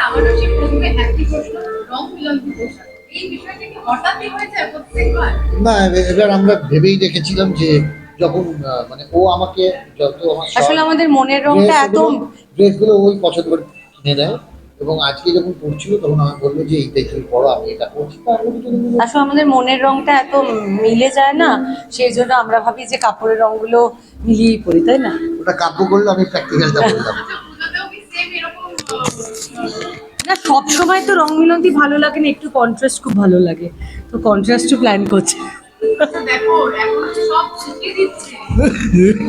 আমারও সেই প্রথমে একই প্রশ্ন, রং মিলন্তি পোশাক এই বিষয়টা কি হঠাৎই হয়েছে প্রত্যেকবার? না, এবার আমরা ভেবেই রেখেছিলাম যে যখন মানে ও আমাকে যত আমার আসলে আমাদের মনের রংটা এত ড্রেসগুলো ওই পছন্দ করে কিনে দেয়, এবং আজকে যখন পড়ছিল তখন আমাকে বললো যে এইটাই তুমি পড়ো, আমি এটা করছি, তো আমরা দুজনে মিলে আসলে আমাদের মনের রংটা এত মিলে যায় না, সেই জন্য আমরা ভাবি যে কাপড়ের রংগুলো মিলিয়েই পরি, তাই না? ওটা কাব্য করলো, আমি প্র্যাকটিক্যালটা বললাম। আচ্ছা, পুজোতেও কি সেম এরকম না, সব সময় তো রং মিলন্তি ভালো লাগে না, একটু কন্ট্রাস্ট খুব ভালো লাগে, তো কন্ট্রাস্টও প্ল্যান করছে। আচ্ছা দেখো এখন তো সব শিখিয়ে দিচ্ছে,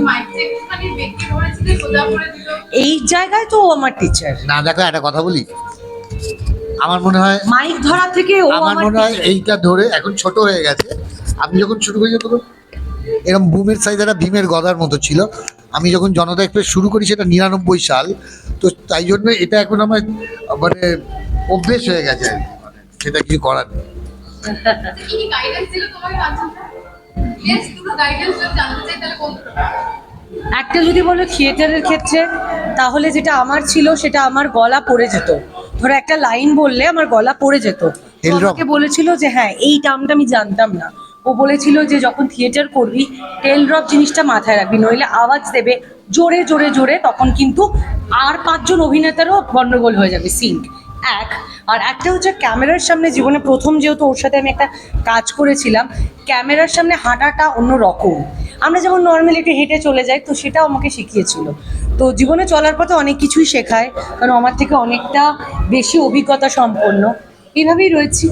মাইকটা একটুখানি বেঁকে ধরেছিলে সোজা করে দিল। এই জায়গায় তো ও আমার টিচার। না দেখো, একটা কথা বলি, আমার মনে হয় মাইক ধরা থেকে ও আমার আমার মনে হয় teacher। এইটা ধরে এখন ছোট হয়ে গেছে। আমি যখন শুরু করি তখন এরকম বুমের সাইজ একটা ভীমের গদার মতো ছিল। আমি যখন জনতা এক্সপ্রেস শুরু করি সেটা 99 সাল, তো তাই জন্য এটা এখন আমার মানে অভ্যেস হয়ে গেছে আর কি, মানে সেটা কিছু করার নেই। আচ্ছা, কি কি গাইডেন্স দিল তোমাকে কাঞ্চনদা? প্লিজ দুটো গাইডেন্স যদি জানতে চাই তাহলে কোনটা? একটা যদি বলো থিয়েটারের ক্ষেত্রে, তাহলে যেটা আমার ছিল সেটা আমার গলা পড়ে যেত, ধরো একটা লাইন বললে আমার গলা পড়ে যেত, তো Tail drop? আমাকে বলেছিল যে হ্যাঁ, এই টার্মটা আমি জানতাম না। ও বলেছিল যে যখন থিয়েটার করবি টেল ড্রপ জিনিসটা মাথায় রাখবি, নইলে আওয়াজ দেবে জোরে জোরে জোরে, তখন কিন্তু আর পাঁচজন অভিনেতারও গন্ডগোল হয়ে যাবে সিঙ্ক। এক আর একটা হচ্ছে ক্যামেরার সামনে, জীবনে প্রথম যেহেতু ওর সাথে আমি একটা কাজ করেছিলাম, ক্যামেরার সামনে হাঁটাটা অন্য রকম। আমরা যেমন নর্মালি একটু হেঁটে চলে যাই, তো সেটাও আমাকে শিখিয়েছিল। তো জীবনে চলার পথে অনেক কিছুই শেখায়, কারণ আমার থেকে অনেকটা বেশি অভিজ্ঞতা সম্পন্ন, এইভাবেই রয়েছি।